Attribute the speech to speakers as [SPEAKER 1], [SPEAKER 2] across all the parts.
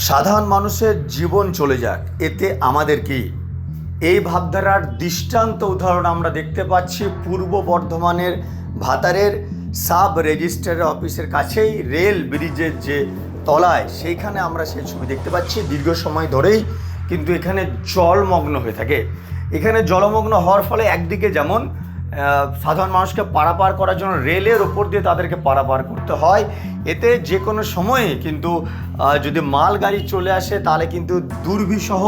[SPEAKER 1] সাধারণ মানুষের জীবন চলে যাক, এতে আমাদের কি? এই ভাবধারার দৃষ্টান্ত উদাহরণ আমরা দেখতে পাচ্ছি পূর্ব বর্ধমানের ভাতারের সাব রেজিস্ট্রার অফিসের কাছেই রেল ব্রিজের যে তলায়, সেইখানে আমরা সেই ছবি দেখতে পাচ্ছি। দীর্ঘ সময় ধরেই কিন্তু এখানে জলমগ্ন হয়ে থাকে। এখানে জলমগ্ন হওয়ার ফলে একদিকে যেমন সাধারণ মানুষকে পারাপার করার জন্য রেলের ওপর দিয়ে তাদেরকে পারাপার করতে হয়, এতে যে কোনো সময়ে কিন্তু যদি মাল গাড়ি চলে আসে তাহলে কিন্তু দুর্বিষহ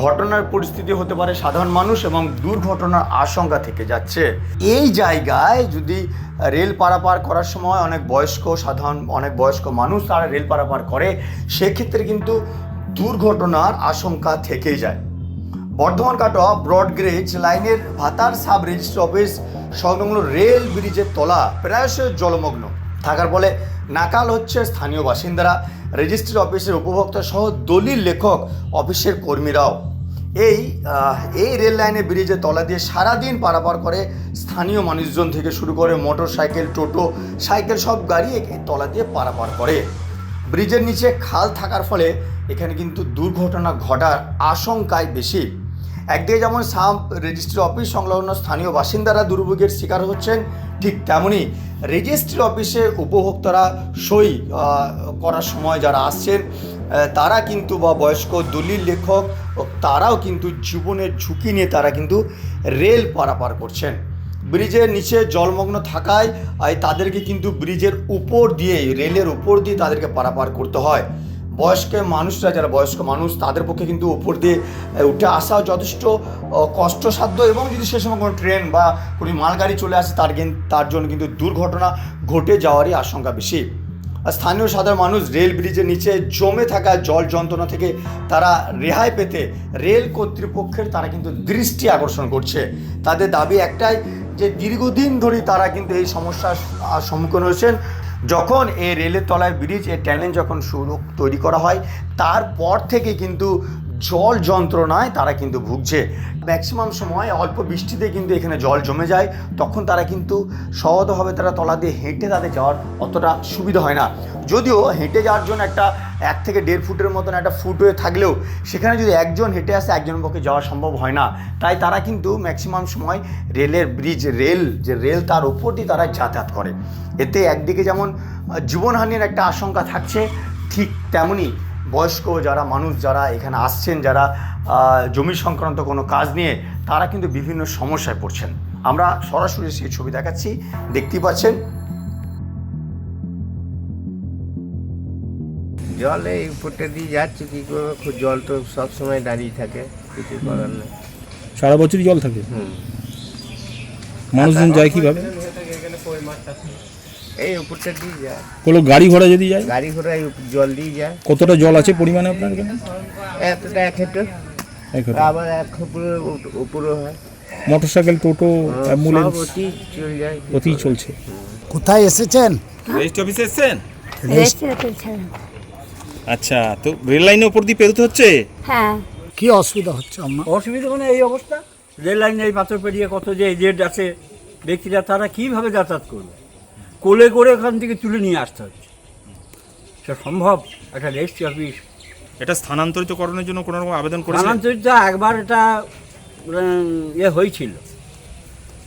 [SPEAKER 1] ঘটনার পরিস্থিতি হতে পারে সাধারণ মানুষ এবং দুর্ঘটনার আশঙ্কা থেকে যাচ্ছে। এই জায়গায় যদি রেল পারাপার করার সময় অনেক বয়স্ক মানুষ তারা রেল পারাপার করে, সেক্ষেত্রে কিন্তু দুর্ঘটনার আশঙ্কা থেকেই যায়। বর্ধমান কাটোয়া ব্রডগেজ লাইনের ভাতার সাব রেজিস্ট্রি অফিস সংলগ্ন রেল ব্রিজের তলা প্রায়শই জলমগ্ন থাকার ফলে নাকাল হচ্ছে স্থানীয় বাসিন্দারা, রেজিস্ট্রি অফিসের উপভোক্তা সহ দলিল লেখক অফিসের কর্মীরাও। এই রেল লাইনের ব্রিজের তলা দিয়ে সারাদিন পারাপার করে স্থানীয় মানুষজন থেকে শুরু করে মোটর সাইকেল, টোটো, সাইকেল সব গাড়ি এই তলা দিয়ে পারাপার করে। ব্রিজের নিচে খাল থাকার ফলে এখানে কিন্তু দুর্ঘটনা ঘটার আশঙ্কাই বেশি। একদিকে যেমন সাব রেজিস্ট্রি অফিস সংলগ্ন স্থানীয় বাসিন্দারা দুর্ভোগের শিকার হচ্ছেন, ঠিক তেমনই রেজিস্ট্রি অফিসে উপভোক্তারা সই করার সময় যারা আসছেন তারা কিন্তু বা বয়স্ক দলিল লেখক তারাও কিন্তু জীবনের ঝুঁকি নিয়ে তারা কিন্তু রেল পারাপার করছেন। ব্রিজের নিচে জলমগ্ন থাকায় তাদেরকে কিন্তু ব্রিজের উপর দিয়ে, রেলের উপর দিয়ে তাদেরকে পারাপার করতে হয়। যারা বয়স্ক মানুষ তাদের পক্ষে কিন্তু উপর দিয়ে উঠে আসা যথেষ্ট কষ্টসাধ্য, এবং যদি সে সময় কোনো ট্রেন বা কোনো মালগাড়ি চলে আসে তার জন্য কিন্তু দুর্ঘটনা ঘটে যাওয়ারই আশঙ্কা বেশি। স্থানীয় সাধারণ মানুষ রেল ব্রিজের নিচে জমে থাকা জল যন্ত্রণা থেকে তারা রেহাই পেতে রেল কর্তৃপক্ষের তারা কিন্তু দৃষ্টি আকর্ষণ করছে। তাদের দাবি একটাই যে দীর্ঘদিন ধরেই তারা কিন্তু এই সমস্যার সম্মুখীন হয়েছেন। যখন এই রেলের তলায় ব্রিজ ট্যানেল যখন তৈরি করা হয় তারপর থেকে কিন্তু জল যন্ত্রণায় তারা কিন্তু ভুগছে। ম্যাক্সিমাম সময় অল্প বৃষ্টিতে কিন্তু এখানে জল জমে যায়, তখন তারা কিন্তু সহজভাবে তারা তলা দিয়ে হেঁটে তাদের যাওয়ার অতটা সুবিধা হয় না। যদিও হেঁটে যাওয়ার জন্য একটা 1 থেকে 1.5 ফুটের মতন একটা ফুটওয়ে থাকলেও সেখানে যদি একজন হেঁটে আসে একজনের পক্ষে যাওয়া সম্ভব হয় না। তাই তারা কিন্তু ম্যাক্সিমাম সময় রেল তার উপর দিয়ে তারা যাতায়াত করে। এতে একদিকে যেমন জীবনহানির একটা আশঙ্কা থাকছে, ঠিক তেমনি বয়স্ক যারা এখানে আসছেন, যারা জমি সংক্রান্ত কোনো কাজ নিয়ে তারা কিন্তু বিভিন্ন সমস্যায় পড়ছেন। আমরা সরাসরি সেই ছবি দেখাচ্ছি, দেখতেই পাচ্ছেন।
[SPEAKER 2] জল এই উপরটা দিয়ে যাচ্ছে, কী করবে? জল তো সবসময় দাঁড়িয়ে থাকে, কিছু করার নেই।
[SPEAKER 3] সারা বছরই জল থাকে। মানুষজন যায় কীভাবে?
[SPEAKER 2] এই উপরটা দিয়ে যায়।
[SPEAKER 3] কোনো গাড়ি ঘোড়া যদি যায়?
[SPEAKER 2] গাড়ি ঘোড়া এই জল দিয়ে যায়।
[SPEAKER 3] কতটা জল আছে পরিমাণে আপনার এখানে?
[SPEAKER 2] এতটা 1 হেঁটো, আবার 1 ফুটের উপরও হয়।
[SPEAKER 3] মোটর সাইকেল, টোটো, অ্যাম্বুলেন্স
[SPEAKER 2] চলে যায়,
[SPEAKER 3] অতি চলছে।
[SPEAKER 4] কোথায় এসেছেন?
[SPEAKER 5] রেজিস্ট্রি অফিসে এসেছেন? আচ্ছা, তো রেল লাইনের উপর দিয়ে পেরোতে হচ্ছে?
[SPEAKER 6] হ্যাঁ।
[SPEAKER 4] কি অসুবিধা হচ্ছে আপনার?
[SPEAKER 7] অসুবিধা মানে এই অবস্থা, রেল লাইনে এই পাথর পেরিয়ে কত যে এজেন্ট আছে ব্যক্তিরা, তারা কীভাবে যাতায়াত করবে? কোলে করে ওখান থেকে তুলে নিয়ে আসতে হচ্ছে। সে সম্ভব? একটা রেজিস্ট্রি অফিস
[SPEAKER 5] এটা স্থানান্তরিতকরণের জন্য কোনো রকম আবেদন করেছিলেন?
[SPEAKER 7] স্থানান্তরিত একবার এটা হয়েছিল,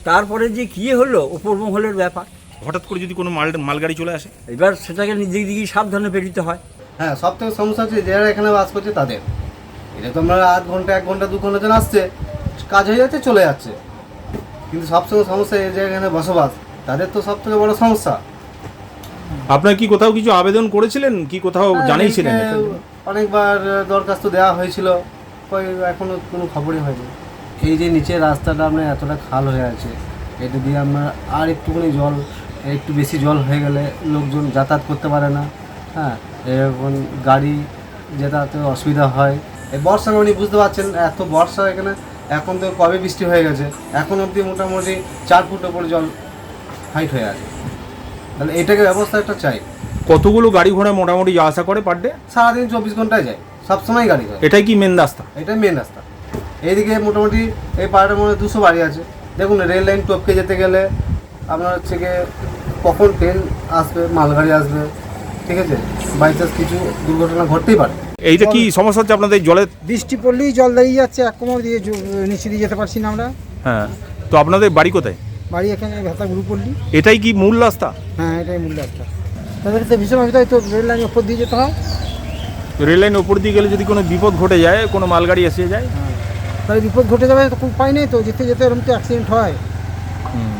[SPEAKER 7] তারপরে যে কী হলো উপর মহলের ব্যাপার।
[SPEAKER 5] হঠাৎ করে যদি কোনো মালগাড়ি চলে আসে,
[SPEAKER 7] এবার সেটাকে নিজে দিকে সাবধানে পেরিতে হয়।
[SPEAKER 8] হ্যাঁ, সব থেকে সমস্যা হচ্ছে যারা এখানে বাস করছে তাদের। এটা তো আমরা আধ ঘন্টা 1 ঘন্টা 2 ঘন্টা জন আসছে, কাজ হয়ে যাচ্ছে, চলে যাচ্ছে। কিন্তু সবসময় সমস্যা এই যে এখানে বসবাস, তাদের তো সব থেকে বড় সমস্যা।
[SPEAKER 3] আপনার কি কোথাও কিছু আবেদন করেছিলেন, কি কোথাও জানিয়েছিলেন?
[SPEAKER 8] অনেকবার দরখাস্ত দেওয়া হয়েছিল, এখনো কোনো খবরই হয়নি। এই যে নিচে রাস্তাটা আপনার এতটা খাল হয়ে আছে, এটা দিয়ে আমরা আর একটুখানি জল, একটু বেশি জল হয়ে গেলে লোকজন যাতায়াত করতে পারে না। হ্যাঁ, এখন গাড়ি যাতায়াতে অসুবিধা হয়। এই বর্ষা উনি বুঝতে পারছেন, এত বর্ষা এখানে, এখন তো কবে বৃষ্টি হয়ে গেছে, এখন অবধি মোটামুটি 4 ফুট ওপরে জল হাইট হয়ে আছে। তাহলে এটাকে ব্যবস্থা একটা চাই।
[SPEAKER 3] কতগুলো গাড়ি ঘোড়া মোটামুটি যাওয়া আসা করে পার ডে?
[SPEAKER 8] সারাদিন 24 ঘন্টায় যায়, সবসময় গাড়ি হয়।
[SPEAKER 3] এটাই কি মেন রাস্তা?
[SPEAKER 8] এটাই মেন রাস্তা। এইদিকে মোটামুটি এই পাড়াটার মধ্যে 200 বাড়ি আছে। দেখুন, রেল লাইন টপকে যেতে গেলে আপনার হচ্ছে গিয়ে কখন ট্রেন আসবে, মালগাড়ি আসবে, ঠিক আছে, বাই চান্স কিছু দুর্ঘটনা ঘটতেই পারে।
[SPEAKER 5] এইটা কি সমস্যা হচ্ছে আপনাদের জলের?
[SPEAKER 6] বৃষ্টি পড়লেই জল দাঁড়িয়ে যাচ্ছে, এক কোমর দিয়ে নিচে দিয়ে যেতে পারছি না আমরা।
[SPEAKER 5] হ্যাঁ, তো আপনাদের বাড়ি কোথায়?
[SPEAKER 6] বাড়ি এখানে ভাতা গ্রুপ পড়লি।
[SPEAKER 5] এটাই কি মূল রাস্তা?
[SPEAKER 6] হ্যাঁ, এটাই মূল রাস্তা। তাদের তো ভীষণ অসুবিধা, তো রেল লাইনের ওপর দিয়ে যেতে হয়।
[SPEAKER 5] রেল লাইনের উপর দিয়ে গেলে যদি কোনো বিপদ ঘটে যায়, কোনো মালগাড়ি এসে যায়,
[SPEAKER 6] তাহলে বিপদ ঘটে যাবে, তো কোনো উপায় নেই তো, যেতে যেতে এরকম তো অ্যাক্সিডেন্ট হয়,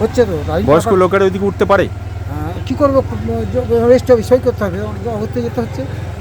[SPEAKER 6] হচ্ছে তো।
[SPEAKER 5] বয়স্ক লোকেরা ওইদিকে উঠতে পারে?
[SPEAKER 6] কী করবো, রেস্ট সই করতে হবে, অগত্যা যেতে হচ্ছে।